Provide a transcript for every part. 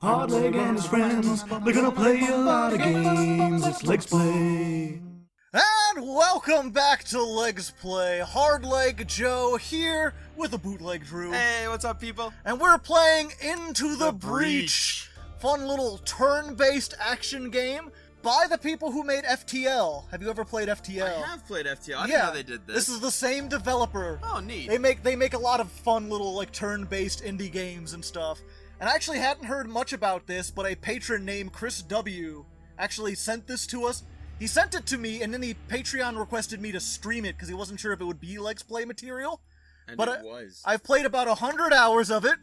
Hardleg and his friends, they're gonna play a lot of games. It's Legsplay. And welcome back to Legsplay. Hardleg Joe here with a Bootleg Drew. Hey, what's up, people? And we're playing Into the Breach. Fun little turn-based action game by the people who made FTL. Have you ever played FTL? I have played FTL. I didn't know they did this. This is the same developer. Oh, neat. They make a lot of fun little like turn-based indie games and stuff. And I actually hadn't heard much about this, but a patron named Chris W. actually sent this to us. He sent it to me, and then he Patreon requested me to stream it because he wasn't sure if it would be Legsplay material. And but it was. I've played about 100 hours of it.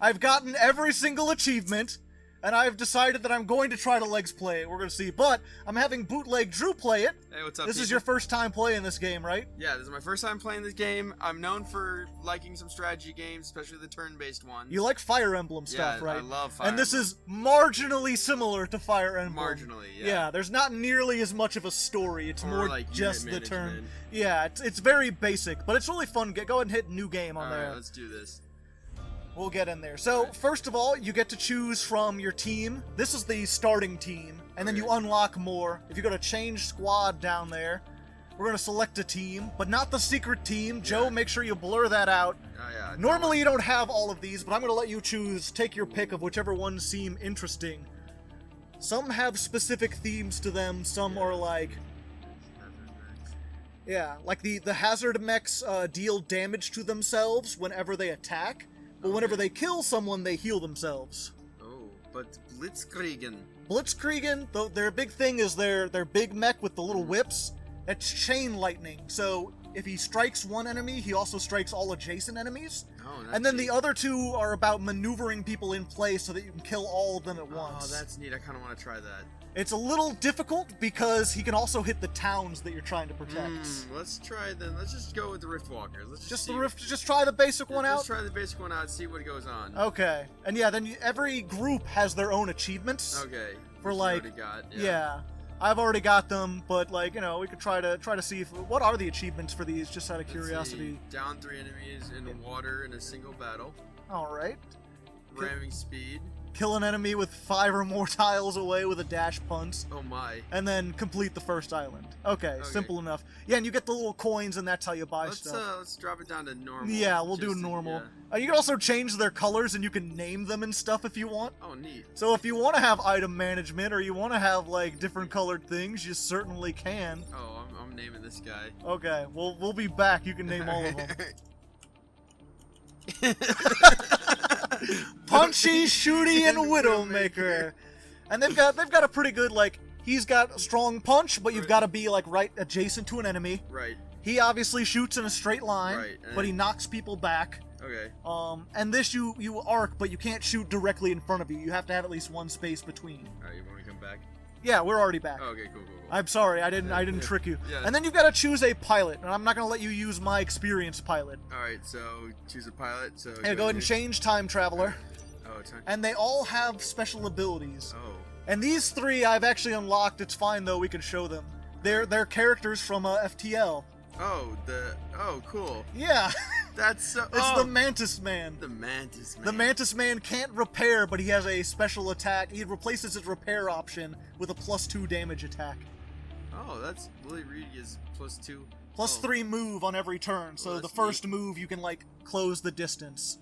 I've gotten every single achievement, and I've decided that I'm going to try to Legsplay it. We're going to see. But I'm having Bootleg Drew play it. Hey, what's up, This is people? your first time playing this game, right? Yeah, this is my first time playing this game. I'm known for liking some strategy games, especially the turn-based ones. You like Fire Emblem stuff, Yeah, right? I love Fire And this Emblem. is marginally similar to Fire Emblem. Marginally, yeah. Yeah, there's not nearly as much of a story. It's Or, more like, just the unit turn. management. Yeah, it's very basic, but it's really fun. Go ahead and hit new game on there. Alright, let's do this. We'll get in there. So, first of all, you get to choose from your team. This is the starting team, and then you unlock more. If you go to change squad down there, we're going to select a team, but not the secret team. Joe, make sure you blur that out. Oh, yeah. Normally you don't have all of these, but I'm going to let you choose, take your pick of whichever ones seem interesting. Some have specific themes to them, some are like... Yeah, like the hazard mechs deal damage to themselves whenever they attack, but whenever they kill someone, they heal themselves. Oh, but Blitzkriegen. Blitzkriegen, their big thing is their big mech with the little whips. It's chain lightning, so if he strikes one enemy, he also strikes all adjacent enemies. Oh, that's And then neat. the other two are about maneuvering people in place so that you can kill all of them at once. Oh, that's neat. I kind of want to try that. It's a little difficult because he can also hit the towns that you're trying to protect. Let's try then. Let's just go with the Riftwalkers. Let's Just see. the rift. Just try the basic one out. Let's try the basic one out. See what goes on. Okay, and yeah, then every group has their own achievements. Okay. For which you like, already got, yeah, I've already got them, but like we could try to see what are the achievements for these, just out of Let's curiosity. see. Down 3 enemies in water in a single battle. All right, Ramming speed. kill an enemy with 5 or more tiles away with a dash punch. Oh my. And then complete the first island. Okay, simple enough. Yeah, and you get the little coins, and that's how you buy stuff. Let's drop it down to normal. Yeah, we'll do just to- normal. yeah. You can also change their colors, and you can name them and stuff if you want. Oh, neat. So if you want to have item management, or you want to have like different colored things, you certainly can. Oh, I'm naming this guy. Okay, we'll be back. You can name all of them. Punchy, Shooty, and Widowmaker. And they've got a pretty good, like, he's got a strong punch, but you've got to be like right adjacent to an enemy. Right. He obviously shoots in a straight line, Right, but he knocks people back. Okay. And this you arc, but you can't shoot directly in front of you. You have to have at least one space between. Alright, you want me to come back? Yeah, we're already back. Oh, okay, cool. I'm sorry, I didn't trick you. Yeah. And then you've got to choose a pilot, and I'm not going to let you use my experienced pilot. Alright, so choose a pilot. So And go ahead and change time traveler. Oh, time. And they all have special abilities. Oh. And these 3 I've actually unlocked. It's fine though, we can show them. They're characters from FTL. Oh, cool. Yeah. That's so. It's the Mantis Man. The Mantis Man. The Mantis Man can't repair, but he has a special attack. He replaces his repair option with a +2 damage attack. Oh, that's Willie Reed is +2. +3 move on every turn. So the that's first move you can like close the distance.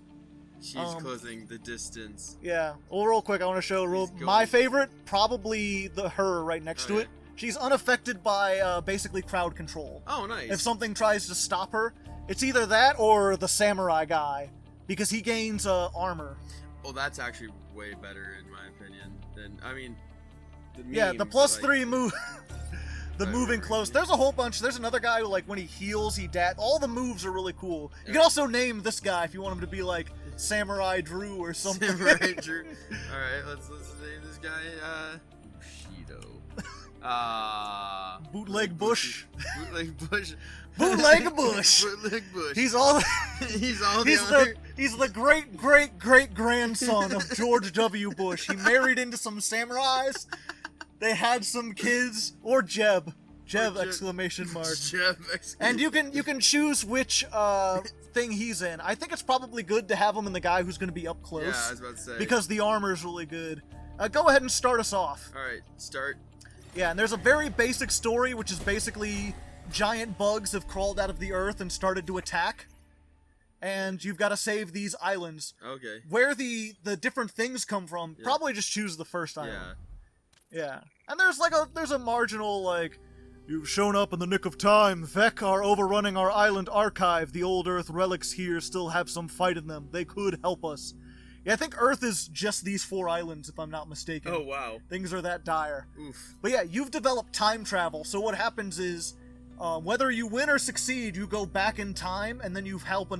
She's closing the distance. Yeah. Well, real quick, I want to show my favorite, probably her right next to it. She's unaffected by basically crowd control. Oh, nice. If something tries to stop her, it's either that or the samurai guy, because he gains armor. Well, that's actually way better in my opinion than the Yeah, the memes, +3 move. The Right, moving right, close. yeah. There's a whole bunch. There's another guy who, like, when he heals, all the moves are really cool. You can also name this guy if you want him to be like Samurai Drew or something. Samurai Drew. All right, let's name this guy Bushido. Bootleg Bush. Bootleg Bush. Bootleg Bush. Bootleg Bush. He's all. He's all He's the great grandson of George W. Bush. He married into some samurais. They had some kids, or Jeb. Jeb! Exclamation mark. Jeb! And you can choose which thing he's in. I think it's probably good to have him in the guy who's going to be up close. Yeah, I was about to say. Because the armor's really good. Go ahead and start us off. Alright, start. Yeah, and there's a very basic story, which is basically giant bugs have crawled out of the earth and started to attack. And you've got to save these islands. Okay. Where the different things come from, probably just choose the first island. Yeah. And there's a marginal, like, you've shown up in the nick of time. Vec are overrunning our island archive. The old Earth relics here still have some fight in them. They could help us. Yeah, I think Earth is just these 4 islands, if I'm not mistaken. Oh, wow. Things are that dire. Oof. But yeah, you've developed time travel, so what happens is, whether you win or succeed, you go back in time, and then you help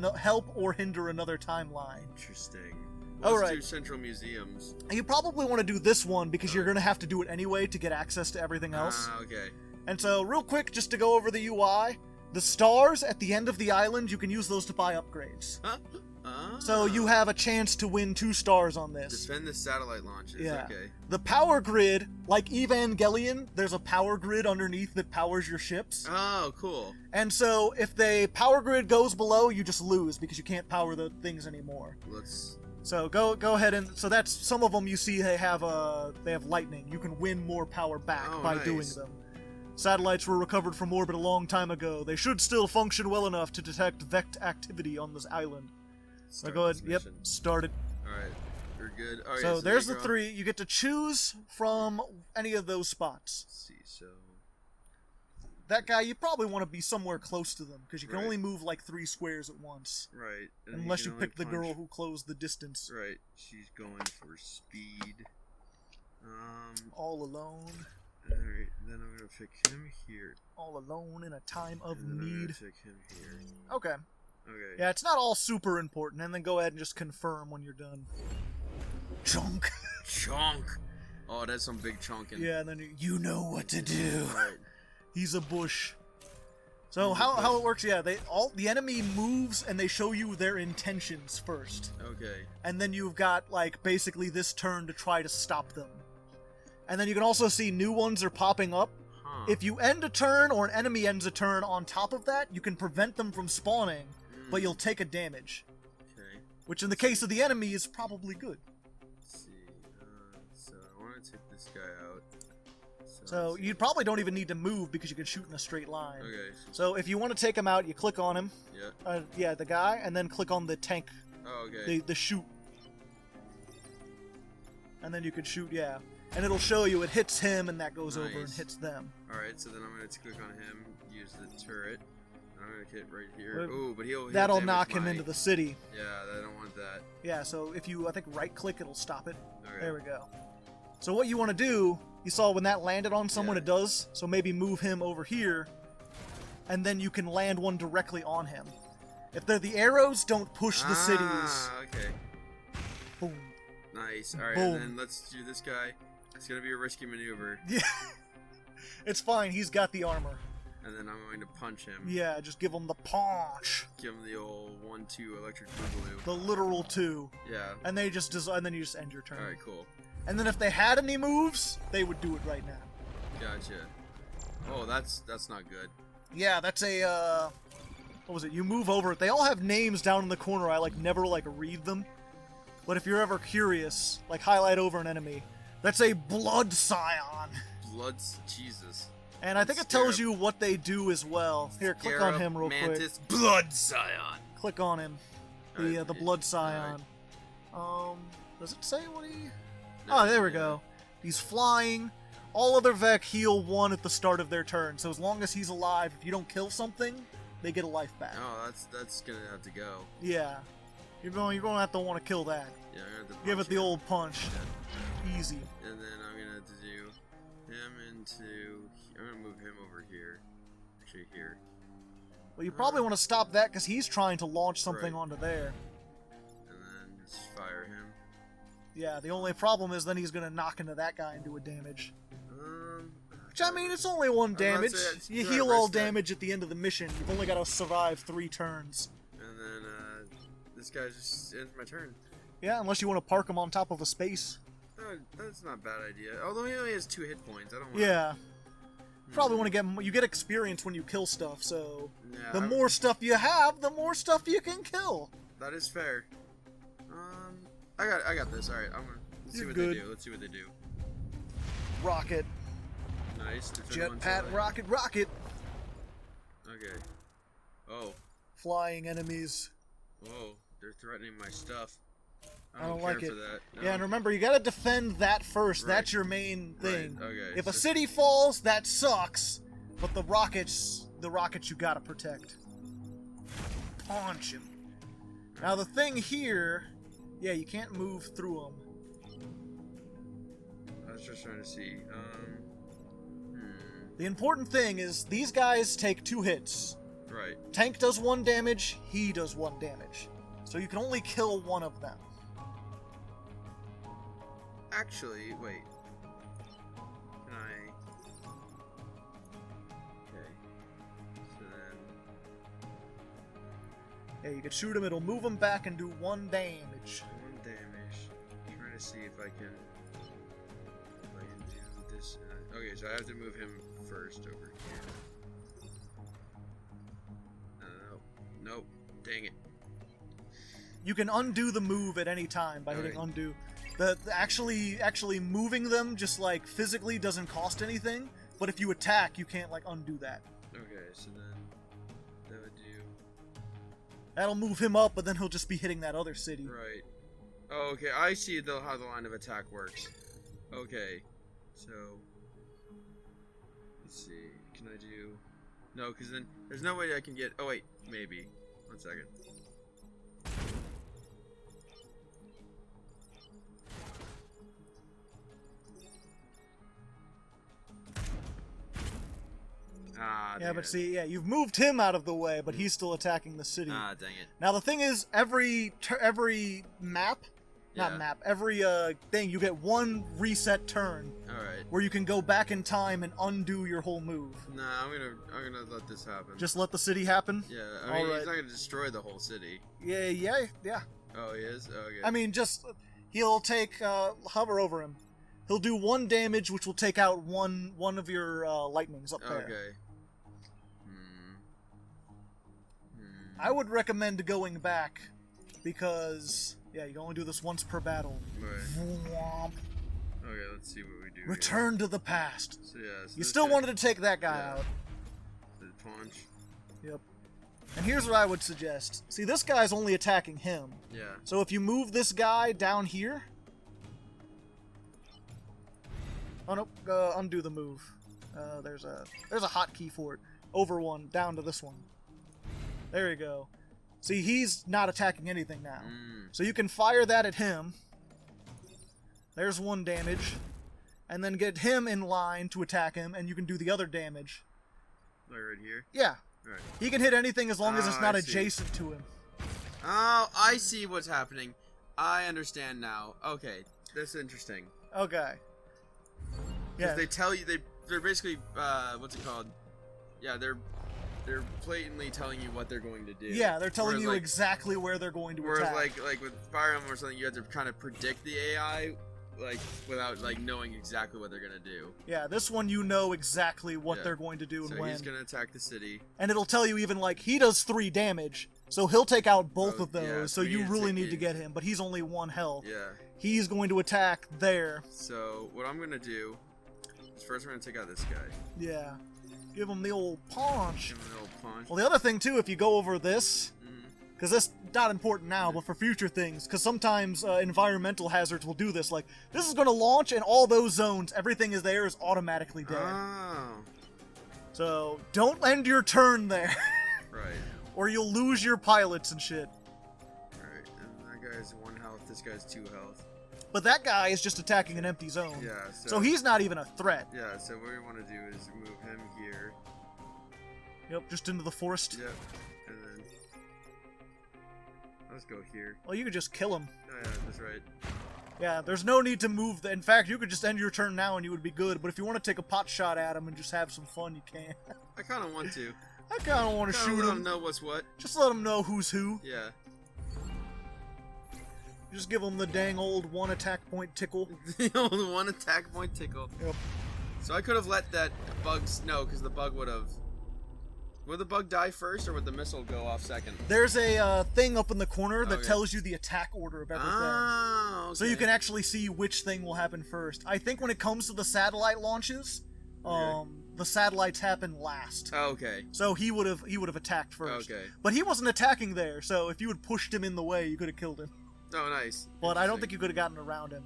or hinder another timeline. Interesting. All Let's right. do Central Museums. You probably want to do this one, because you're going to have to do it anyway to get access to everything else. Okay. And so, real quick, just to go over the UI, the stars at the end of the island, you can use those to buy upgrades. Huh? So you have a chance to win 2 stars on this. Defend the satellite launches. Yeah. Okay. The power grid, like Evangelion, there's a power grid underneath that powers your ships. Oh, cool. And so if the power grid goes below, you just lose because you can't power the things anymore. Let's. So go ahead and so that's some of them you see they have lightning. You can win more power back by doing them. Satellites were recovered from orbit a long time ago. They should still function well enough to detect Vect activity on this island. So go ahead. Yep, start it. Alright, we're good. Okay, so there's the 3. You get to choose from any of those spots. Let's see, so. That guy, you probably want to be somewhere close to them, because you can only move like 3 squares at once. Right. Unless you pick the girl who closed the distance. Right, she's going for speed. All alone. Alright, then I'm gonna pick him here. All alone in a time of and then need. I'm gonna pick him here. Okay. Okay. Yeah, it's not all super important, and then go ahead and just confirm when you're done. Chunk. Chunk. Oh, that's some big chunking. Yeah, and then you know what to do. Right. He's a bush. So how it works? Yeah, the enemy moves and they show you their intentions first. Okay. And then you've got like basically this turn to try to stop them. And then you can also see new ones are popping up. Huh. If you end a turn or an enemy ends a turn on top of that, you can prevent them from spawning, but you'll take a damage. Okay. Which in the case of the enemy is probably good. Let's see. So I want to take this guy out. So you probably don't even need to move because you can shoot in a straight line. Okay. So if you want to take him out, you click on him. Yeah. Yeah, the guy, and then click on the tank. Oh, okay. The shoot. And then you can shoot, yeah. And it'll show you it hits him and that goes over and hits them. Alright, so then I'm going to click on him, use the turret. And I'm going to hit right here. Ooh, but he'll that'll knock him into the city. Yeah, I don't want that. Yeah, so if you, I think, right-click, it'll stop it. Okay. There we go. So what you want to do, you saw when that landed on someone, it does. So maybe move him over here, and then you can land one directly on him. If they're the arrows, don't push the cities. Okay. Boom. Nice. Alright, Boom. and then let's do this guy. It's going to be a risky maneuver. Yeah. It's fine, he's got the armor. And then I'm going to punch him. Yeah, just give him the punch. Give him the old 1-2 electric boogaloo. The literal 2. Yeah. And they just and then you just end your turn. Alright, cool. And then if they had any moves, they would do it right now. Gotcha. Oh, that's not good. Yeah, that's a what was it? You move over it. They all have names down in the corner. I never read them. But if you're ever curious, highlight over an enemy. That's a blood scion. Jesus. And I think it tells you what they do as well. Here, click on him real Mantis, quick. blood scion. Click on him. The blood scion. Does it say what he? Oh, there we go. He's flying. All other Vec heal 1 at the start of their turn. So as long as he's alive, if you don't kill something, they get a life back. Oh, that's gonna have to go. Yeah. You're going to have to want to kill that. Yeah, I'm gonna have to Give it the him. old punch. Yeah. Easy. And then I'm gonna have to do him into. I'm gonna move him over here. Actually, here. Well, you probably want to stop that because he's trying to launch something onto there. And then just fire him. Yeah, the only problem is then he's going to knock into that guy and do a damage. Which, I mean, it's only 1 damage. You heal all damage at the end of the mission. You've only got to survive 3 turns. And then, this guy just ends my turn. Yeah, unless you want to park him on top of a space. That's not a bad idea. Although he only has 2 hit points. I don't want Yeah. Probably want to you get experience when you kill stuff, so Yeah, the more stuff you have, the more stuff you can kill. That is fair. I got this. All right, let's see what they do. Let's see what they do. Rocket. Nice. Defend Jetpack, rocket. Okay. Oh. Flying enemies. Whoa. They're threatening my stuff. I don't like it. For that. No. Yeah, and remember, you gotta defend that first. Right. That's your main thing. Right. Okay. If a city falls, that sucks. But the rockets you gotta protect. Punch him. Now the thing here, yeah, you can't move through them. I was just trying to see. The important thing is these guys take 2 hits. Right. Tank does 1 damage, he does 1 damage. So you can only kill one of them. Actually, wait. Can I? Okay. So then. Yeah, you can shoot him, it'll move him back and do 1 damage. 1 damage. I'm trying to see if I can do this. Okay, so I have to move him first over here. Nope. Dang it. You can undo the move at any time by hitting undo. Actually moving them just like physically doesn't cost anything, but if you attack, you can't like undo that. Okay, so then that would do. That'll move him up, but then he'll just be hitting that other city. Right. Oh, okay. I see how the line of attack works. Okay, so let's see. Can I do? No, because then there's no way I can get. Oh wait, maybe. 1 second. Yeah, but see, you've moved him out of the way, but he's still attacking the city. Ah, dang it. Now the thing is, every map, not map, every thing, you get 1 reset turn. Alright. Where you can go back in time and undo your whole move. Nah, I'm gonna let this happen. Just let the city happen? Yeah, I mean, he's not gonna destroy the whole city. Yeah. Oh, he is? Okay. I mean, he'll take, hover over him. He'll do 1 damage, which will take out one of your lightnings up there. Okay. I would recommend going back, because, yeah, you can only do this once per battle. Right. Okay, let's see what we do. Return to the past. So, yeah, so you still wanted to take that guy out. The punch. Yep. And here's what I would suggest. See, this guy's only attacking him. Yeah. So if you move this guy down here... Oh, nope. Undo the move. There's a hotkey for it. Over 1, down to this one. There you go. See, he's not attacking anything now. So you can fire that at him. There's 1 damage. And then get him in line to attack him, and you can do the other damage. Like right here? Yeah. Right. He can hit anything as long as it's not adjacent to him. Oh, I see what's happening. I understand now. Okay, that's interesting. Okay. Yeah. They tell you, they're basically, what's it called? Yeah, they're blatantly telling you what they're going to do. Yeah, they're telling you exactly where they're going to attack. Whereas like with Fire Emblem or something, you have to kind of predict the AI, like without like knowing exactly what they're gonna do. Yeah, this one you know exactly what they're going to do and when. So he's gonna attack the city. And it'll tell you even like he does 3 damage, so he'll take out both of those. Yeah, so you really need to get him, but he's only 1 health. Yeah. He's going to attack there. So what I'm gonna do is first we're gonna take out this guy. Yeah. Give him the old punch. Give him the old punch. Well, the other thing too, if you go over this, because this not important now, but for future things, because sometimes environmental hazards will do this. Like this is going to launch, and all those zones, everything is there is automatically dead. Oh. So don't end your turn there. Right. Or you'll lose your pilots and shit. Right. And that guy's 1 health. This guy's 2 health. But that guy is just attacking an empty zone. Yeah. So he's not even a threat. Yeah. So what we want to do is move him here. Yep. Just into the forest. Yep. And then let's go here. Well, you could just kill him. Oh yeah, that's right. Yeah, there's no need to move. In fact, you could just end your turn now and you would be good. But if you want to take a pot shot at him and just have some fun, you can. I kind of want to. I kind of want to shoot him. Let him know what's what. Just let him know who's who. Yeah. Just give him the dang old 1 attack point tickle. The old 1 attack point tickle. Yep. So I could have let that bug... No, because the bug would have... Would the bug die first, or would the missile go off second? There's a thing up in the corner that Okay. tells you the attack order of everything. Oh, okay. So you can actually see which thing will happen first. I think when it comes to the satellite launches, the satellites happen last. Oh, okay. So he would have attacked first. Okay. But he wasn't attacking there, so if you had pushed him in the way, you could have killed him. Oh, nice. But I don't think you could have gotten around him.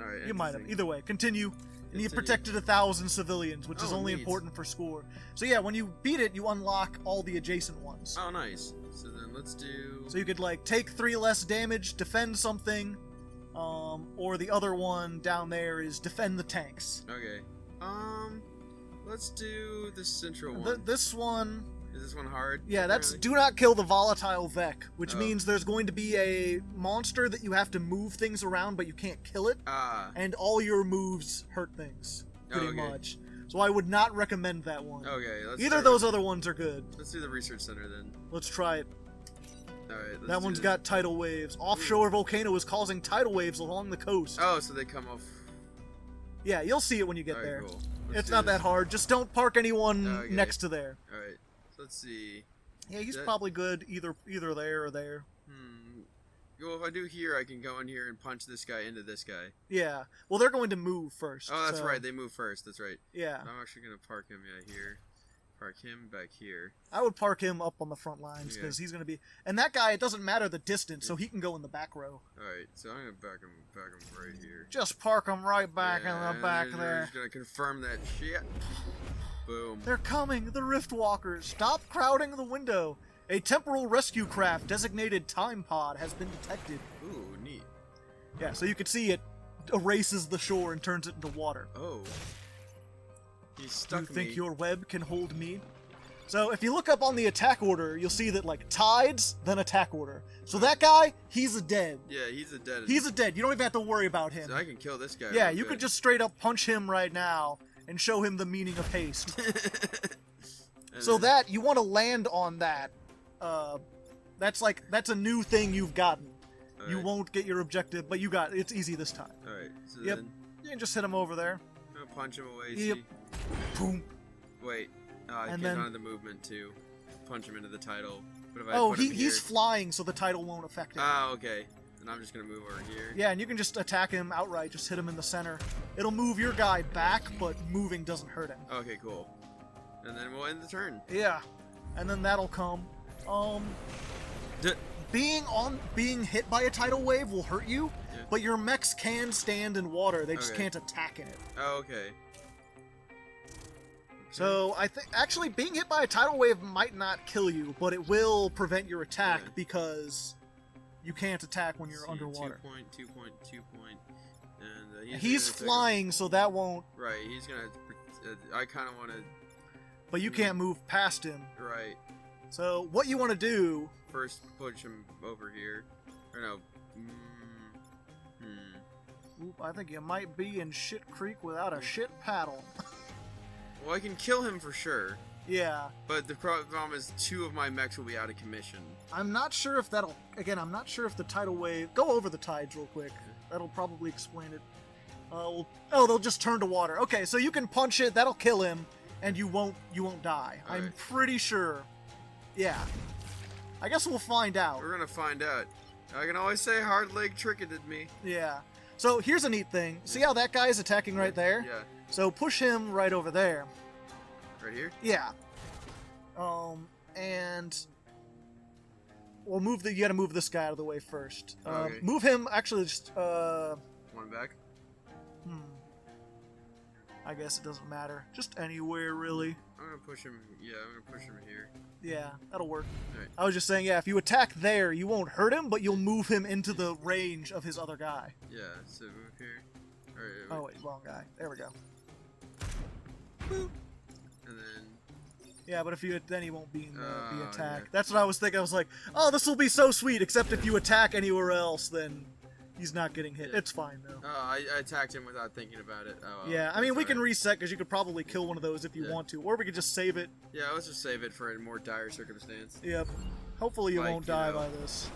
Alright, You might have. interesting. Either way, continue. And you Continue. protected 1,000 civilians, which is Oh, only neat. important for score. So yeah, when you beat it, you unlock all the adjacent ones. Oh, nice. So then let's do... So you could like take 3 less damage, defend something, or the other one down there is defend the tanks. Okay. Let's do the central one. This one, Is this one hard? yeah, that's apparently? do not kill the volatile Vec, which Oh. means there's going to be a monster that you have to move things around, but you can't kill it, Ah. and all your moves hurt things pretty Okay. much. So I would not recommend that one. Okay, let's Either start of those with- other ones are good. Let's do the research center then. Let's try it. Alright, let's That do one's this. got tidal waves. Offshore volcano is causing tidal waves along the coast. Oh, so they come off... Yeah, you'll see it when you get Alright, there. cool. Let's It's do not this. that hard. Just don't park anyone Okay. next to there. Alright, so let's see. Yeah, he's That- probably good either there or there. Well, if I do here, I can go in here and punch this guy into this guy. Yeah. Well, they're going to move first. Oh, that's so, right. They move first. That's right. Yeah. I'm actually going to park him here. Park him back here. I would park him up on the front lines because he's going to be... And that guy, it doesn't matter the distance, so he can go in the back row. Alright, so I'm going to back him right here. Just park him right back Yeah, in the and back then there. We're just going to confirm that shit. Boom. They're coming, the Rift Walkers. Stop crowding the window. A temporal rescue craft designated Time Pod has been detected. Ooh, neat. Yeah, so you can see it erases the shore and turns it into water. Oh. He Do stuck you think me. your web can hold me? So if you look up on the attack order, you'll see that like tides, then attack order. So that guy, he's a dead. Yeah, he's a dead. He's a dead. You don't even have to worry about him. So I can kill this guy. Yeah, real you good. could just straight up punch him right now and show him the meaning of haste. And So then- that, you want to land on that. That's a new thing you've gotten. You Alright. won't get your objective, but you got it's easy this time. Alright, so Yep. then You can just hit him over there. I'm gonna punch him away. Yep. See? Boom. Wait. I And get then- on the movement too. Punch him into the title. But if I Oh, put him he's here... flying, so the title won't affect him. Oh, okay. Then I'm just gonna move over here. Yeah, and you can just attack him outright. Just hit him in the center. It'll move your guy back, but moving doesn't hurt him. Okay, cool. And then we'll end the turn. Yeah, and then that'll come. D- Being hit by a tidal wave will hurt you, Yeah. but your mechs can stand in water. They just Okay. can't attack in it. Oh, okay. So I think actually being hit by a tidal wave might not kill you, but it will prevent your attack Yeah. because you can't attack when you're See, underwater. 2 point. And He's gonna take flying, so that won't. a- Right, he's gonna... I kind of want to... But you can't move past him. Right. So what you want to do? First, push him over here. Or no. Oop, I think you might be in shit creek without a shit paddle. Well, I can kill him for sure. Yeah, But the problem is 2 of my mechs will be out of commission. I'm not sure if that'll. Again, I'm not sure if the tidal wave. Go over the tides real quick. That'll probably explain it. Oh, they'll just turn to water. Okay, so you can punch it. That'll kill him, and you won't die. I'm Alright. pretty sure. Yeah. I guess we'll find out. We're gonna find out. I can always say Hardleg tricketed me. Yeah. So here's a neat thing. See how that guy's attacking right there? Yeah. So push him right over there. Right here? Yeah. And we'll move you gotta move this guy out of the way first. Okay. Move him actually just One back. I guess it doesn't matter. Just anywhere really. I'm gonna push him. Yeah, I'm gonna push him here. Yeah, that'll work. Alright. I was just saying, yeah, if you attack there, you won't hurt him, but you'll move him into the range of his other guy. Yeah, so move here. Alright, Oh wait, wrong guy. There we go. and then... Yeah, but if you then he won't be in the attack. yeah. That's what I was thinking. I was like, oh, this will be so sweet. Except if you attack anywhere else, then he's not getting hit. Yeah. It's fine though. I attacked him without thinking about it. Oh, well, Yeah, I mean, that's we can alright. reset because you could probably kill one of those if you Yeah. want to, or we could just save it. Yeah, let's just save it for a more dire circumstance. Yep. Hopefully you Like, won't you die know. by this.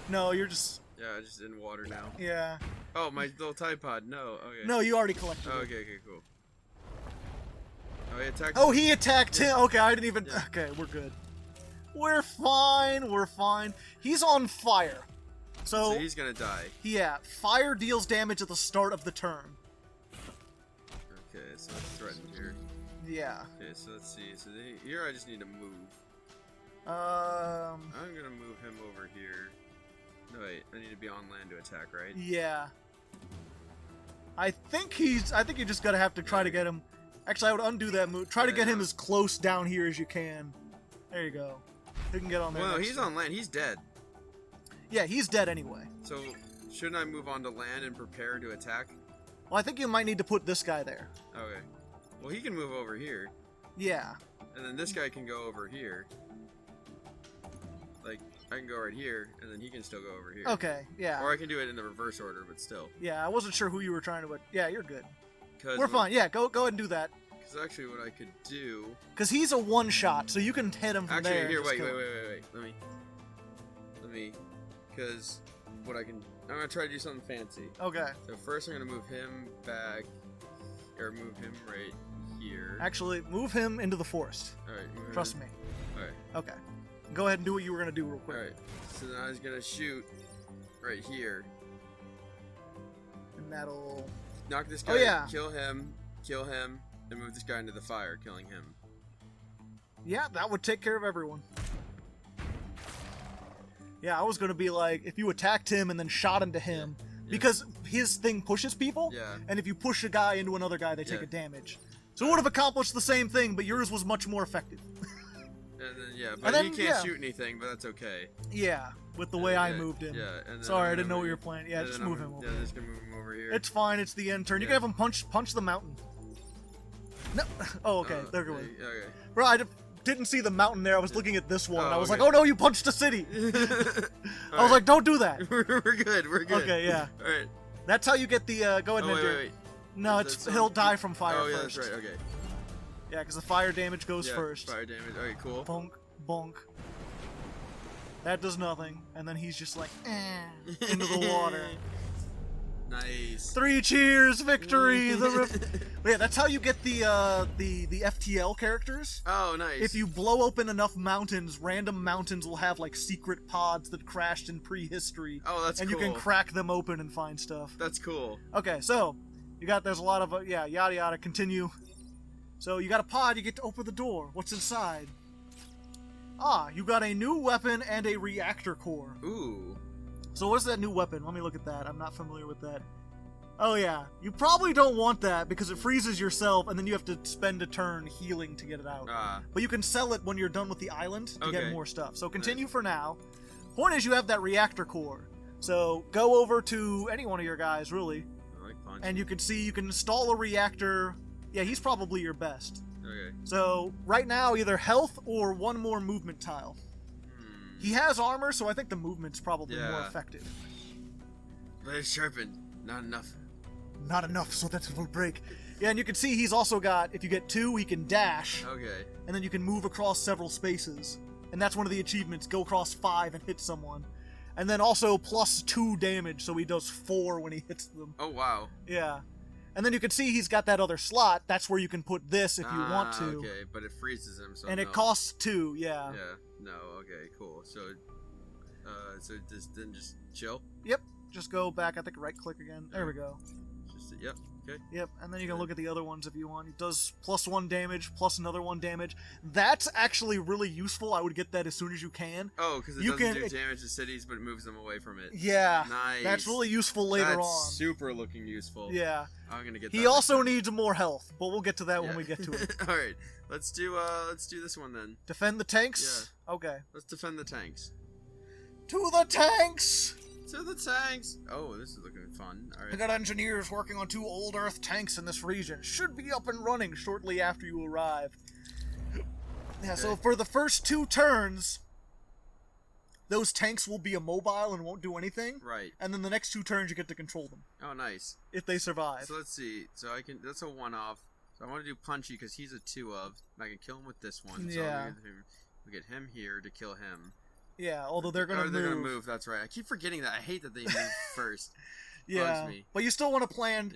No, you're just. Yeah, just in water now. Yeah. Oh, my little Tide Pod. No, okay. No, you already collected Oh, it. okay, cool. Oh, he attacked. Oh, he attacked him. Okay, I didn't even. Yeah. Okay, we're good. We're fine. We're fine. He's on fire. So he's gonna die. Yeah, fire deals damage at the start of the turn. Okay, so it's threatened here. Yeah. Okay, so let's see. So here I just need to move. Um. I'm gonna move him over here. No, wait. I need to be on land to attack, right? Yeah. I think you just gotta have to try to get him. Actually, I would undo that move. Try to get him as close down here as you can. There you go. He can get on there. Well, no, he's on land. He's dead. Yeah, he's dead anyway. So, shouldn't I move on to land and prepare to attack? Well, I think you might need to put this guy there. Okay. Well, he can move over here. Yeah. And then this guy can go over here. Like, I can go right here, and then he can still go over here. Okay, yeah. Or I can do it in the reverse order, but still. Yeah, I wasn't sure who you were trying to, but yeah, you're good. We're fine. Yeah, go ahead and do that. Because actually what I could do... Because he's a one-shot, so you can hit him from there. Actually, here, wait. Let me... Because what I can... I'm going to try to do something fancy. Okay. So first I'm going to move him back... Or move him right here. Actually, move him into the forest. Alright. Trust me. Alright. Okay. Go ahead and do what you were going to do real quick. Alright. So then I was going to shoot right here. And that'll... Knock this guy, kill him, and move this guy into the fire, killing him. Yeah, that would take care of everyone. Yeah, I was going to be like, if you attacked him and then shot into him, because his thing pushes people, and if you push a guy into another guy, they take a damage. So it would have accomplished the same thing, but yours was much more effective. But he can't shoot anything, but that's okay. Yeah, with the way I moved him. Yeah, and then sorry, I didn't know what you were playing. Yeah, just move him over. Yeah, just gonna move him over here. It's fine, it's the end turn. You can have him punch the mountain. No. Oh, okay, there we go. Okay. Bro, I didn't see the mountain there. I was looking at this one. I was like, oh no, you punched a city. I was like, don't do that. We're good. Okay, yeah. Alright. That's how you get the, go ahead and enter. Wait. No, he'll die from fire first. Yeah, that's right, okay. Yeah, because the fire damage goes first. Fire damage, okay, cool. Bonk, bonk. That does nothing, and then he's just like, into the water. Nice. 3 cheers, victory! Yeah, that's how you get the FTL characters. Oh, nice. If you blow open enough mountains, random mountains will have like secret pods that crashed in prehistory. Oh, that's cool. And you can crack them open and find stuff. That's cool. Okay, so there's a lot of yada yada. Continue. So you got a pod. You get to open the door. What's inside? Ah, you got a new weapon and a reactor core. Ooh. So what's that new weapon? Let me look at that. I'm not familiar with that. Oh yeah, you probably don't want that because it freezes yourself and then you have to spend a turn healing to get it out. But you can sell it when you're done with the island to get more stuff. So continue for now. Point is you have that reactor core. So go over to any one of your guys, really. I like Punchy. And you can see you can install a reactor. Yeah, he's probably your best. Okay. So right now, either health or one more movement tile. He has armor, so I think the movement's probably more effective. But it's sharpened. Not enough. Not enough, so that it will break. Yeah, and you can see he's also got, if you get 2, he can dash. Okay. And then you can move across several spaces. And that's one of the achievements, go across 5 and hit someone. And then also plus 2 damage, so he does 4 when he hits them. Oh, wow. Yeah. And then you can see he's got that other slot. That's where you can put this if you want to. Okay, but it freezes him, so and it costs 2, yeah. Yeah, no, okay, cool. So, then just chill? Yep, just go back, I think right-click again. There we go. Yep, okay. Yep, and then you can look at the other ones if you want. It does plus 1 damage, plus another 1 damage. That's actually really useful. I would get that as soon as you can. Oh, because it doesn't do damage to cities, but it moves them away from it. Yeah. Nice. That's really useful later on. That's super looking useful. Yeah. I'm gonna get that. He also needs more health, but we'll get to that when we get to it. Alright, let's do this one then. Defend the tanks? Yeah. Okay. Let's defend the tanks. To the tanks! To the tanks! Oh, this is looking fun. Alright. I got engineers working on 2 old Earth tanks in this region. Should be up and running shortly after you arrive. Yeah, so for the first 2 turns, those tanks will be immobile and won't do anything. Right. And then the next 2 turns you get to control them. Oh, nice. If they survive. So let's see. So that's a 1-off. So I want to do Punchy because he's a 2-of. And I can kill him with this one. Yeah. So we get him here to kill him. Yeah, although they're gonna move. They're gonna move, that's right. I keep forgetting that. I hate that they move first. Yeah, bugs me. but you still want to plan.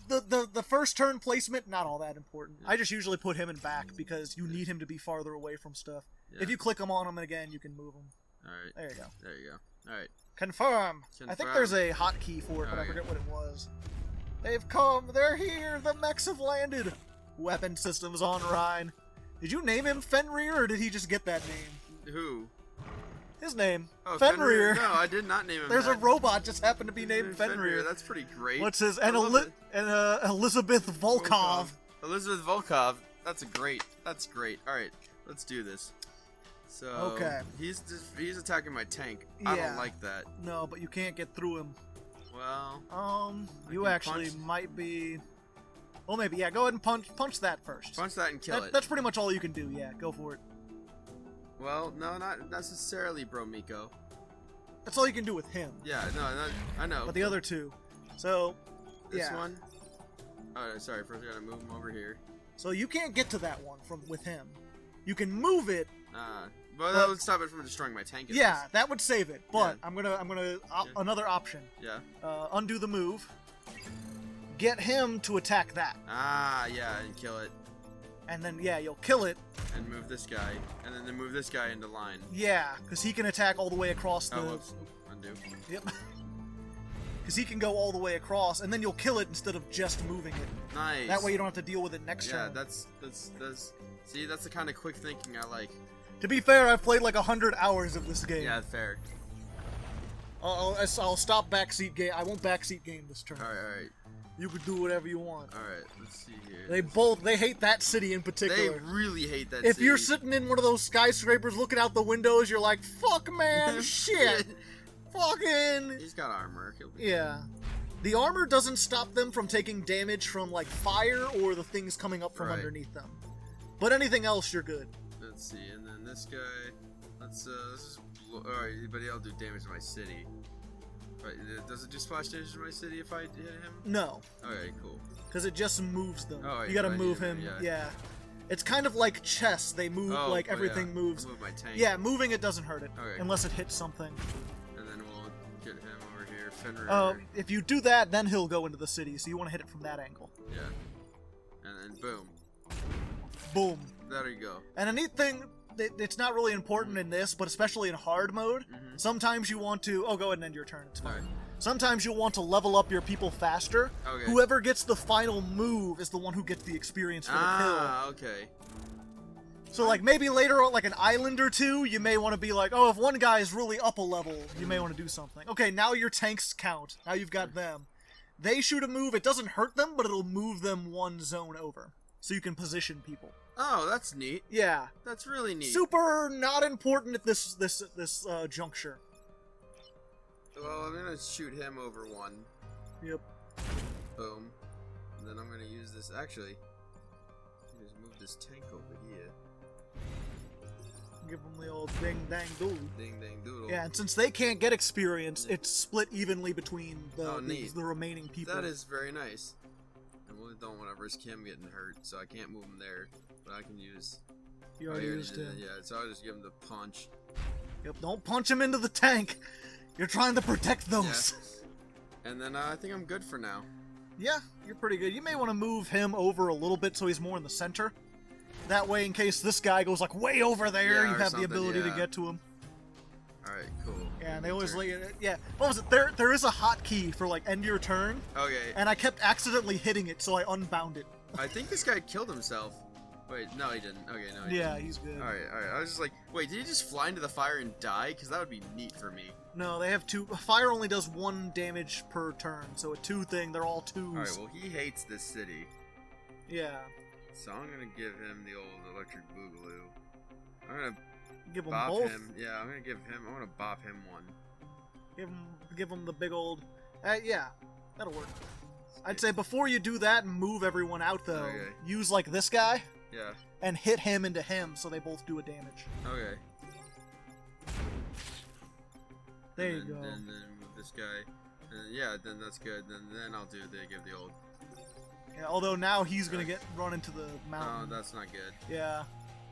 The first turn placement, not all that important. Yeah. I just usually put him in back because you need him to be farther away from stuff. Yeah. If you click him on him again, you can move him. Alright. There you go. There you go. Alright. Confirm. I think there's a hotkey for it, but I Alright. forget what it was. They've come. They're here. The mechs have landed. Weapon systems online. Did you name him Fenrir, or did he just get that name? Who? His name. Oh, Fenrir. No, I did not name him There's that. a robot just happened to be named Fenrir. That's pretty great. What's his? I And, love it. Elizabeth Volkov. Elizabeth Volkov. That's great. That's great. Alright, let's do this. So, Okay. He's attacking my tank. I Yeah. don't like that. No, but you can't get through him. Well, You can actually punch. might be. Well, maybe. Yeah, go ahead and punch that first. punch that and kill it. That's pretty much all you can do. Yeah, go for it. Well, no, not necessarily, bro, Miko. That's all you can do with him. Yeah, no, I know. But the other two. So, This yeah. one? Oh, sorry, first I gotta move him over here. So you can't get to that one with him. You can move it. But that would stop it from destroying my tank. at Yeah, least. that would save it. But Yeah. I'm gonna another option. Yeah. Undo the move. Get him to attack that, Yeah, and kill it. and then yeah, you'll kill it. And move this guy. And then move this guy into line. Yeah, because he can attack all the way across the. Oh, whoops. Undo. Yep. Because he can go all the way across, and then you'll kill it instead of just moving it. Nice. That way you don't have to deal with it next Yeah, turn. that's see, that's the kind of quick thinking I like. To be fair, I've played like 100 hours of this game. Yeah, fair. I'll stop backseat game. I won't backseat game this turn. Alright. You can do whatever you want. Alright, let's see here. They hate that city in They particular. really hate that If city. you're sitting in one of those skyscrapers looking out the windows, you're like, fuck man, shit. Fucking. He's got armor. He'll be Yeah. The armor doesn't stop them from taking damage from like fire or the things coming up from Right. underneath them. But anything else, you're good. Let's see, and then this guy. Let's just. Alright, but he'll do damage to my city. But does it just splash damage to my city if I hit him? No, Okay, cool. because it just moves them. Oh, you gotta I move need him. him, Yeah. yeah. It's kind of like chess. They move like Oh, everything yeah. moves. Move my tank. Yeah, moving it doesn't hurt it Okay. unless it hits something. And then we'll get him over here. Fenrir. If you do that, then he'll go into the city. So you want to hit it from that angle. Yeah. And then boom. Boom. There you go. And a neat thing, it's not really important in this, but especially in hard mode, sometimes you want to... Oh, go ahead and end your turn. It's fine. Alright. Sometimes you'll want to level up your people faster. Okay. Whoever gets the final move is the one who gets the experience for the kill. Okay. So, like, maybe later on, like an island or two, you may want to be like, oh, if one guy is really up a level, you may want to do something. Okay, now your tanks count. Now you've got them. They shoot a move. It doesn't hurt them, but it'll move them one zone over. So you can position people. Oh, that's neat. Yeah. That's really neat. Super not important at this juncture. Well, I'm gonna shoot him over one. Yep. Boom. And then I'm gonna use this. Actually, just move this tank over here. Give them the old ding dang doodle. Ding dang doodle. Yeah, and since they can't get experience, it's split evenly between Oh, neat. the remaining people. That is very nice. I really don't want to risk him getting hurt, so I can't move him there. But I can use. You already I used did him. it, Yeah, so I'll just give him the punch. Yep, don't punch him into the tank. You're trying to protect those. Yeah. And then I think I'm good for now. Yeah, you're pretty good. You may want to move him over a little bit so he's more in the center. That way, in case this guy goes like way over there, Yeah, you or have the something, ability to yeah. get to him. Alright, cool. Yeah, and End they your always turn. let you. Yeah, what was it? There is a hotkey for like end your turn, Okay. and I kept accidentally hitting it, so I unbound it. I think this guy killed himself. Wait, no, he didn't. Okay, no, he Yeah, didn't. he's good. Alright. I was just like, wait, did he just fly into the fire and die? Because that would be neat for me. No, they have two. Fire only does 1 damage per turn, so a 2 thing. They're all 2s. Alright, well, he hates this city. Yeah, So I'm gonna give him the old electric boogaloo. I'm gonna give them bop both. him. Yeah, I'm gonna give him. I'm gonna bop him one. Give them the big old. Yeah, that'll work. I'd say before you do that and move everyone out though, Okay. use like this guy Yeah. and hit him into him, so they both do a damage. Okay. There you And go. then move this guy. And yeah, then that's good. Then I'll give the old. Yeah, although now he's gonna get run into the Oh, mountain. that's not good. Yeah.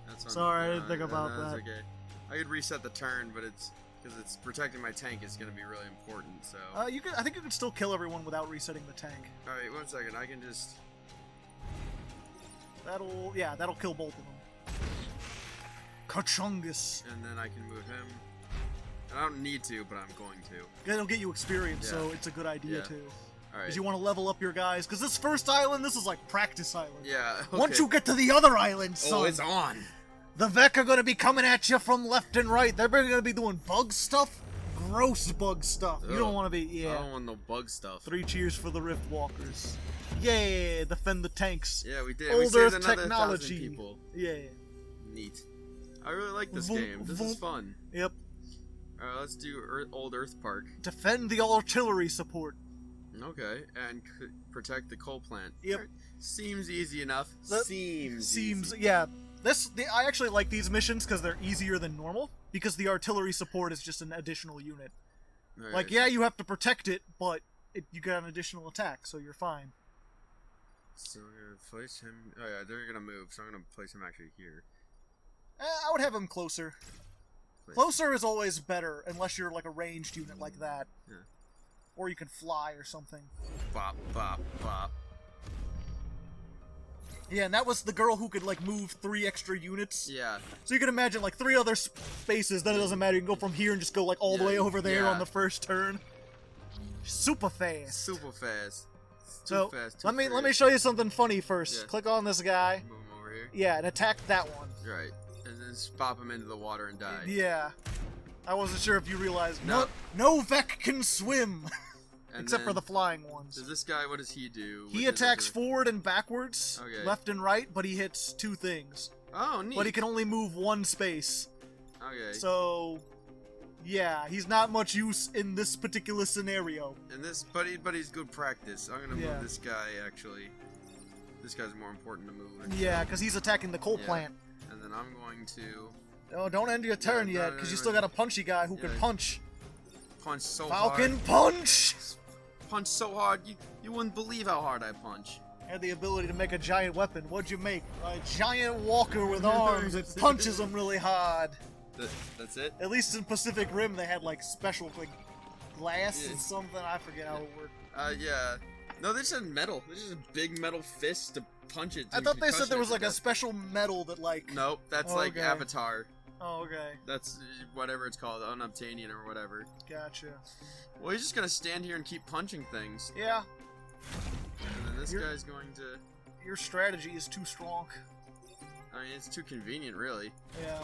That's Sorry, I didn't think about that's that. okay. I could reset the turn, but it's Because it's protecting my tank is going to be really important, so... I think you can still kill everyone without resetting the tank. Alright, 1 second, I can just... That'll kill both of them. Kachungus. And then I can move him. And I don't need to, but I'm going to. It'll get you experience, Yeah. so it's a good idea, Yeah. too. Alright. Because you want to level up your guys. Because this first island, this is like practice island. Yeah, okay. Once you get to the other island, son, Oh, it's on! the Vec are going to be coming at you from left and right. They're going to be doing bug stuff. Gross bug stuff. You don't Ugh. want to be, I don't want no bug stuff. 3 cheers for the Rift Walkers. Yeah, defend the tanks. Yeah, we did. Old we saved Earth another technology. 1,000 people. Yeah. Neat. I really like this Vroom, game. This vroom. is fun. Yep. Alright, let's do Old Earth Park. Defend the artillery support. Okay, and protect the coal plant. Yep. Seems easy enough. That Seems easy. yeah. I actually like these missions because they're easier than normal. Because the artillery support is just an additional unit. Alright, Like, yeah, you have to protect it, but you got an additional attack, so you're fine. So we're gonna place him. Oh yeah, they're gonna move, so I'm gonna place him actually here. I would have him closer. Closer is always better, unless you're like a ranged unit like that. Yeah. Or you can fly or something. Bop, bop, bop. Yeah, and that was the girl who could like move 3 extra units. Yeah. So you can imagine like 3 other spaces, then it doesn't matter, you can go from here and just go like all the way over there yeah. on the first turn. Super fast. Super fast. It's So, too fast, too let me furious. show you something funny first. Yeah. Click on this guy. Move him over here. Yeah, and attack that one. Right. And then just pop him into the water and die. Yeah. I wasn't sure if you realized. No. No Vec can swim! And Except for then- the flying ones. Does this guy, what does he do? He with his attacks other- forward and backwards, Okay. left and right, but he hits 2 things. Oh, neat. But he can only move 1 space. Okay. So, yeah, he's not much use in this particular scenario. And this, but he's good practice. I'm gonna Yeah. move this guy actually. This guy's more important to move. Yeah, because he's attacking the coal Yeah. plant. And then I'm going to Oh, don't end your turn no, yet, no, because no, you no. still got a punchy guy who Yeah. can punch. punch so Falcon hard. punch! Punch so hard, you wouldn't believe how hard I punch. Had the ability to make a giant weapon. What'd you make? A giant walker with arms. It punches them really hard. That's it? At least in Pacific Rim, they had like special like glass Yeah. and something. I forget how it worked. Yeah. No, they just metal. There's just a big metal fist to punch it. I thought they said there was like a special metal that like. Nope, that's Oh, like okay. Avatar. Oh, okay. That's whatever it's called, Unobtainium or whatever. Gotcha. Well, he's just gonna stand here and keep punching things. Yeah, And then this You're- guy's going to... your strategy is too strong. I mean, it's too convenient, really. Yeah.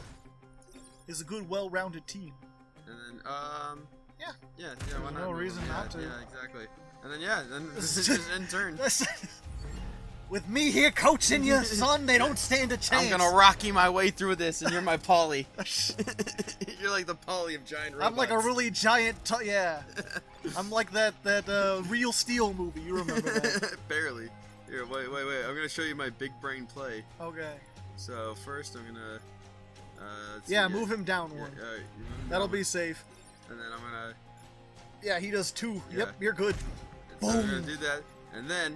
It's a good, well-rounded team. And then, Yeah. Yeah, why not? no move reason him? not to. Yeah, exactly. And then, then this is his end turn. With me here coaching you, son, they don't stand a chance. I'm gonna Rocky my way through this, and you're my Polly. You're like the Polly of giant robots. I'm like a really giant. Yeah. I'm like that Real Steel movie. You remember that? Barely. Here, wait. I'm gonna show you my big brain play. Okay. So first, I'm gonna. Let's Yeah, see, move him down Yeah, one. you move him That'll down. be safe. And then I'm gonna. Yeah, he does 2. Yeah. Yep, you're good. So I'm gonna Boom. do that, and then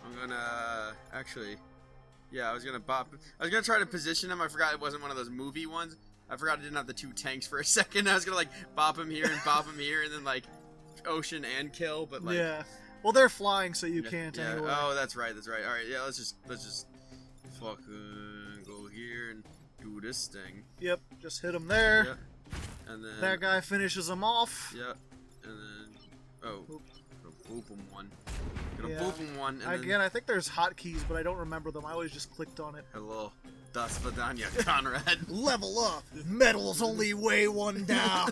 I'm gonna actually. Yeah, I was gonna try to position him. I forgot it wasn't one of those movie ones. I forgot I didn't have the 2 tanks for a second. I was gonna like bop him here and bop him here, and then like ocean and kill, but like. Yeah. Well, they're flying, so you Yeah, can't yeah. anyway. Oh, that's right. All right, yeah. Let's just fucking go here and do this thing. Yep, just hit him there. Yep. And then That guy finishes him off. Yep. And then Boop. gonna boop him one. Gonna Yeah. boop him one. And Again, I think there's hotkeys, but I don't remember them. I always just clicked on it. then hello, Das Vidania, Conrad. Level up. Metal's only way 1 down.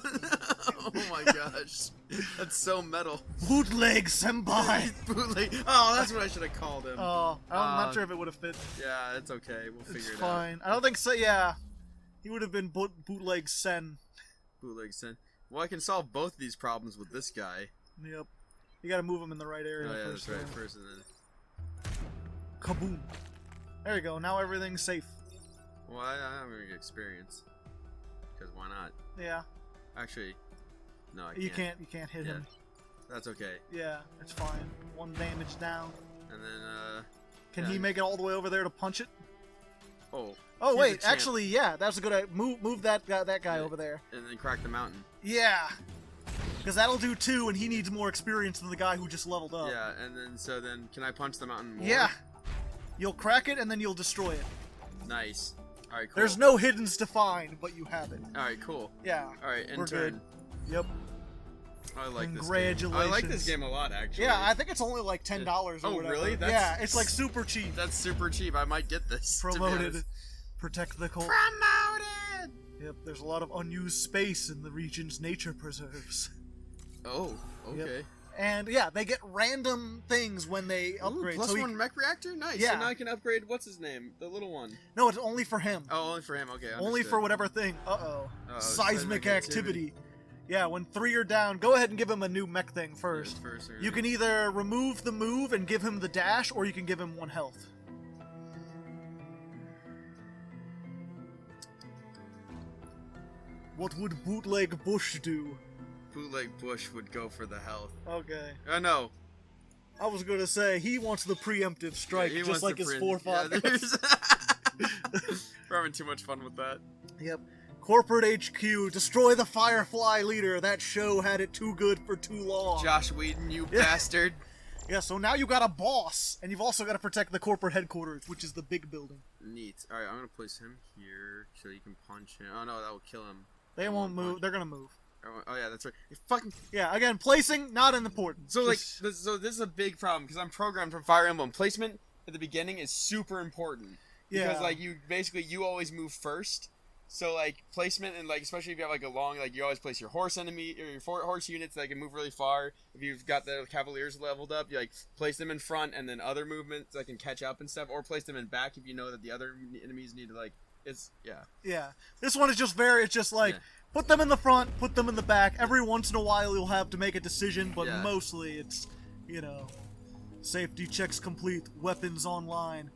Oh my gosh, that's so metal. Bootleg senpai. Bootleg. Oh, that's what I should have called him. Oh, I'm not sure if it would have fit. Yeah, it's okay. We'll figure It's it out. fine. I don't think so. Yeah, he would have been bootleg sen. Bootleg sent. Well, I can solve both these problems with this guy. Yep. You gotta move him in the right area Oh yeah, first. that's right. though. First and then. Kaboom. There you go. Now everything's safe. Well, I'm gonna get experience. Because why not? Yeah. Actually, no, I can't. You can't hit Yeah. him. That's okay. Yeah, it's fine. 1 damage down. And then, Can Yeah. he make it all the way over there to punch it? oh, Oh He's a wait, champ. actually, yeah, that's a good. Move that guy over there. And then crack the mountain. Yeah, because that'll do 2, and he needs more experience than the guy who just leveled up. Yeah, and then can I punch the mountain more? Yeah, you'll crack it and then you'll destroy it. Nice. All right, cool. There's no hiddens to find, but you have it. All right, cool. Yeah. All right, we're turn. good. Yep. I like this game. Congratulations. I like this game a lot, actually. Yeah, I think it's only like $10 or Oh, whatever. really? Yeah, it's like super cheap. That's super cheap. I might get this. to be Promoted. honest. Protect the cold. Promoted! Yep, there's a lot of unused space in the region's nature preserves. Oh, okay. Yep. And yeah, they get random things when they upgrade. Ooh, plus so one mech reactor? Nice. Yeah. So now I can upgrade, what's his name? The little one. No, it's only for him. Oh, only for him. Okay, Only understood. for whatever thing. Uh-oh. Seismic Activity. Yeah, when 3 are down, go ahead and give him a new mech thing first. Yeah, first You can either remove the move and give him the dash, or you can give him 1 health. What would Bootleg Bush do? Bootleg Bush would go for the health. Okay. Oh, no. I was gonna say, he wants the preemptive strike, Yeah, he just wants like to his print- forefathers. Yeah, there's- We're having too much fun with that. Yep. Corporate HQ, destroy the Firefly leader. That show had it too good for too long. Josh Whedon, you Yeah. bastard. Yeah, so now you got a boss, and you've also got to protect the corporate headquarters, which is the big building. Neat. Alright, I'm gonna place him here so you can punch him. Oh no, that will kill him. They won't move. punch. They're gonna move. Oh yeah, that's right. You fucking. Yeah, again, placing, not important. So like, Just- this is a big problem because I'm programmed from Fire Emblem. Placement at the beginning is super important because Yeah. like you always move first. So like placement and like especially if you have like a long like you always place your horse enemy or your horse units that can move really far. If you've got the cavaliers leveled up, you like place them in front and then other movements that can catch up and stuff, or place them in back if you know that the other enemies need to like. It's yeah. This one is just it's just like, Yeah. put them in the front, put them in the back. Every once in a while you'll have to make a decision, but Yeah. mostly it's, safety checks complete, weapons online.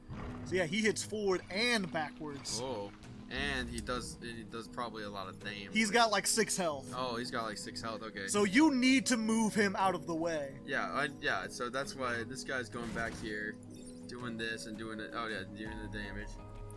So yeah, he hits forward and backwards. Oh, and he does probably a lot of damage. He's got like 6 health. Oh, he's got like 6 health. Okay. So you need to move him out of the way. Yeah, so that's why this guy's going back here, doing this and doing it. Oh yeah, doing the damage.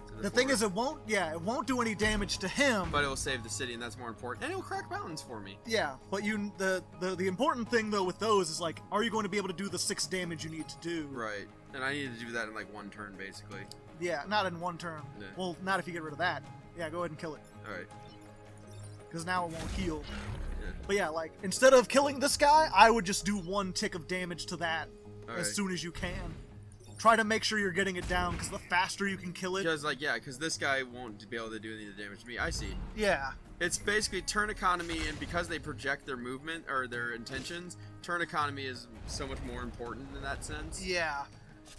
to The thing fort. is, it won't do any damage to him. But it will save the city, and that's more important. And it will crack mountains for me. Yeah, but the important thing though with those is like, are you going to be able to do the 6 damage you need to do? Right. And I need to do that in like 1 turn, basically. Yeah, not in 1 turn. Yeah. Well, not if you get rid of that. Yeah, go ahead and kill it. All right. Because now it won't heal. Yeah. But yeah, like, instead of killing this guy, I would just do 1 tick of damage to that Alright. as soon as you can. Try to make sure you're getting it down, because the faster you can kill it... Because this guy won't be able to do any of the damage to me. I see. Yeah. It's basically turn economy, and because they project their movement or their intentions, turn economy is so much more important in that sense. Yeah.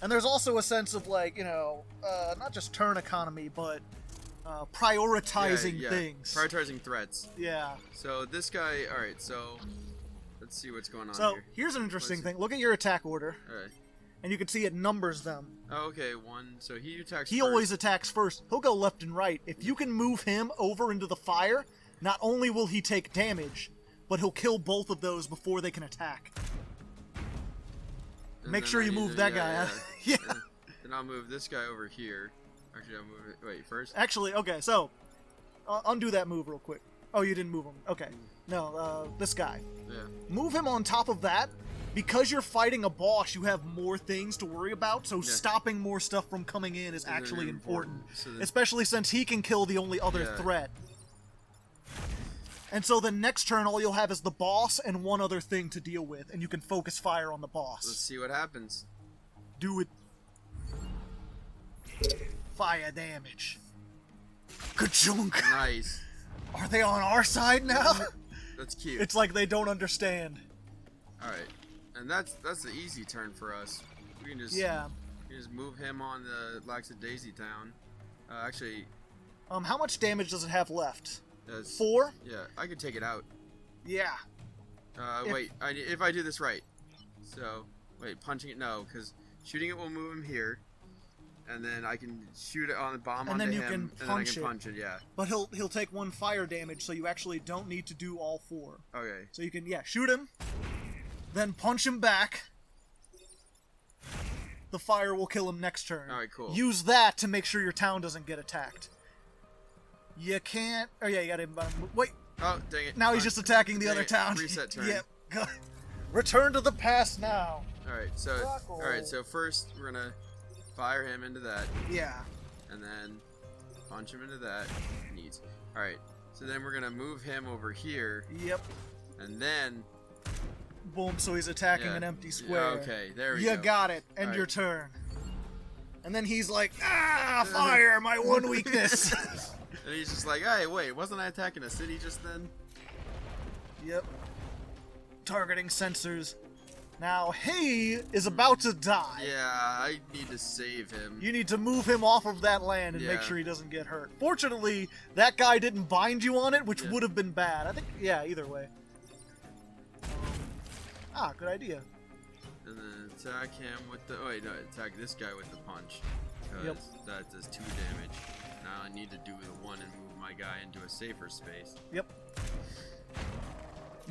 And there's also a sense of, like, not just turn economy, but prioritizing Yeah. things. Prioritizing threats. Yeah. So this guy, alright, so let's see what's going on So, here. here's an interesting Let's see. thing. Look at your attack order, Alright. and you can see it numbers them. Oh, okay, 1. So he attacks He first. always attacks first. He'll go left and right. If you can move him over into the fire, not only will he take damage, but he'll kill both of those before they can attack. And Make then sure I you need move to- that guy out. Yeah. Then I'll move this guy over here. Actually, I'll move it. Wait, first? Actually, okay, so undo that move real quick. Oh, you didn't move him. Okay. No, this guy. Yeah. Move him on top of that. Because you're fighting a boss, you have more things to worry about, so stopping more stuff from coming in is actually important. So then- Especially since he can kill the only other Yeah. threat. And so the next turn, all you'll have is the boss and 1 other thing to deal with, and you can focus fire on the boss. Let's see what happens. Do it. Fire damage. Ka-chunk! Nice. Are they on our side now? That's cute. It's like they don't understand. Alright. And that's the easy turn for us. We can just move him on the Laxadaisy town. Actually, How much damage does it have left? that's 4? Yeah, I could take it out. Yeah. Wait, if I do this right. So, wait, punching it, no, because shooting it will move him here. And then I can shoot it on the bomb And onto then you him, can and then I punch can it. punch it, yeah. But he'll take 1 fire damage, so you actually don't need to do all 4. Okay. So you can, shoot him, then punch him back. The fire will kill him next turn. Alright, cool. Use that to make sure your town doesn't get attacked. You can't... Oh, yeah, you gotta... Wait. Oh, dang it. Now he's just attacking the Dang other it. town. Reset turn. Yep. Return to the past now. Alright, so first we're gonna fire him into that. Yeah. And then punch him into that. Neat. Alright, so then we're gonna move him over here. Yep. And then... Boom, so he's attacking an empty square. Yeah, okay, there we go. You got it. End your turn. And then he's like, fire, my one weakness. And he's just like, hey, wait, wasn't I attacking a city just then? Yep. Targeting sensors. Now, he is about to die. Yeah, I need to save him. You need to move him off of that land and make sure he doesn't get hurt. Fortunately, that guy didn't bind you on it, which would have been bad. I think, either way. Good idea. And then attack him with the... Oh, wait, no, attack this guy with the punch. Because that does 2 damage. Now I need to do the 1 and move my guy into a safer space. Yep.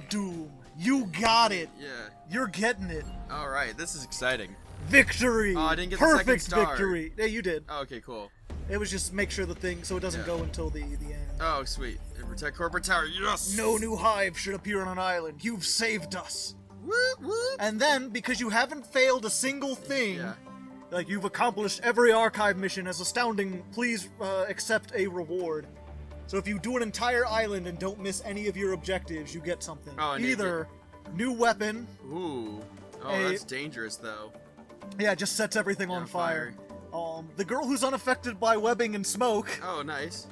Doom. You got it. Yeah. You're getting it. Alright, this is exciting. Victory. Oh, I didn't get Perfect the second star. victory. Yeah, you did. Oh, okay, cool. It was just make sure the thing so it doesn't go until the end. Oh, sweet. And protect corporate tower. Yes! No new hive should appear on an island. You've saved us. Whoop, whoop. And then, because you haven't failed a single thing, like you've accomplished every archive mission as astounding, please accept a reward. So if you do an entire island and don't miss any of your objectives, you get something. Oh, either new weapon. Ooh. Oh, that's dangerous, though. Yeah, it just sets everything on fire. The girl who's unaffected by webbing and smoke. Oh, nice.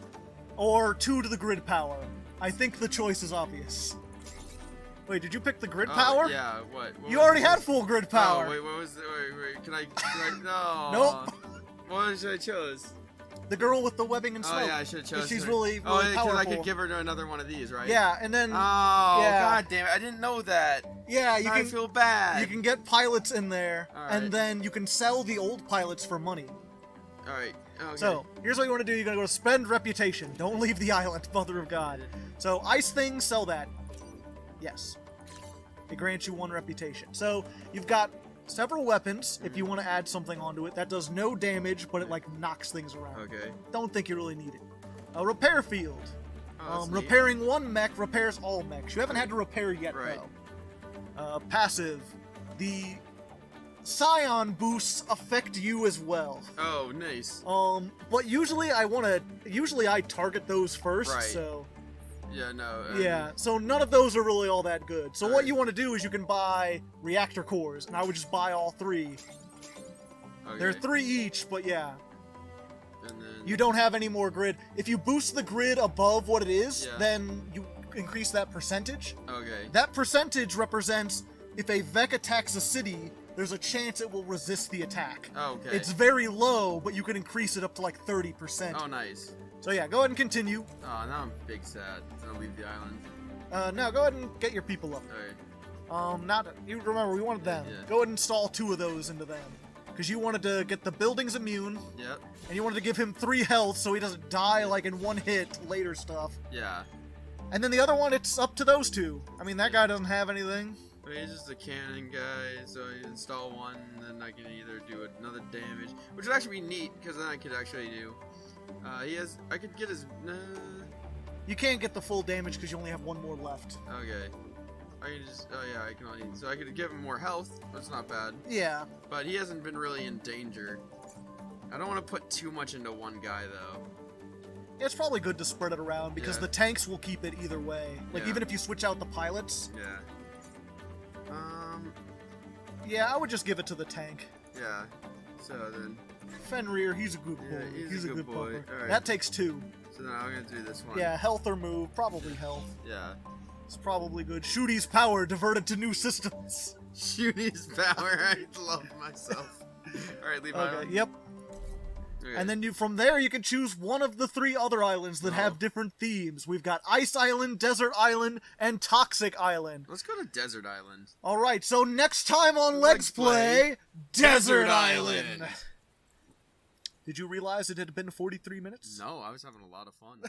Or 2 to the grid power. I think the choice is obvious. Wait, did you pick the grid power? Yeah, what you already had full grid power. Oh, wait, what was the... Wait, can I no. Nope. What should I choose? The girl with the webbing and smoke. Oh, yeah, I should have chosen. She's really powerful. because I could give her another one of these, right? Yeah, and then... Oh, god damn it. I didn't know that. Yeah, I feel bad. You can get pilots in there, and then you can sell the old pilots for money. Alright. Okay. So, here's what you want to do. You're going to go to spend reputation. Don't leave the island, mother of God. So, ice things, sell that. Yes. It grants you 1 reputation. So, you've got several weapons, if you want to add something onto it. That does no damage, but it, like, knocks things around. Okay. Don't think you really need it. A repair field. Oh, repairing 1 mech repairs all mechs. You haven't had to repair yet, though. Passive. The Scion boosts affect you as well. Oh, nice. But usually I target those first, so... Yeah, no. Yeah, so none of those are really all that good. So what you want to do is you can buy reactor cores, and I would just buy all 3. Okay. They're 3 each, but yeah. And then... You don't have any more grid. If you boost the grid above what it is, then you increase that percentage. Okay. That percentage represents if a Vec attacks a city, there's a chance it will resist the attack. Okay. It's very low, but you can increase it up to like 30%. Oh, nice. So yeah, go ahead and continue. Oh, now I'm big sad. I'll leave the island. Now go ahead and get your people up. Alright. You remember, we wanted them. Yeah. Go ahead and install 2 of those into them. Because you wanted to get the buildings immune. Yep. And you wanted to give him 3 health so he doesn't die like in 1 hit later stuff. Yeah. And then the other one, it's up to those 2. I mean, that guy doesn't have anything. I mean, he's just a cannon guy, so you install 1, and then I can either do another damage, which would actually be neat, because then I could actually do... I could get his... You can't get the full damage because you only have 1 more left. Okay. I can just... Oh, yeah, I can only... So I could give him more health. That's not bad. Yeah. But he hasn't been really in danger. I don't want to put too much into one guy, though. Yeah, it's probably good to spread it around, because the tanks will keep it either way. Like, even if you switch out the pilots. Yeah. Yeah, I would just give it to the tank. Yeah. So then... Fenrir, he's a good boy. Yeah, he's a good boy. Right. That takes 2. So then I'm gonna do this one. Yeah, health or move. Probably health. Yeah. It's probably good. Shooty's power diverted to new systems. Shooty's power. I love myself. Alright, leave my island. Yep. Okay. And then from there you can choose one of the 3 other islands that have different themes. We've got Ice Island, Desert Island, and Toxic Island. Let's go to Desert Island. Alright, so next time on Legsplay, Desert Island! Did you realize it had been 43 minutes? No, I was having a lot of fun.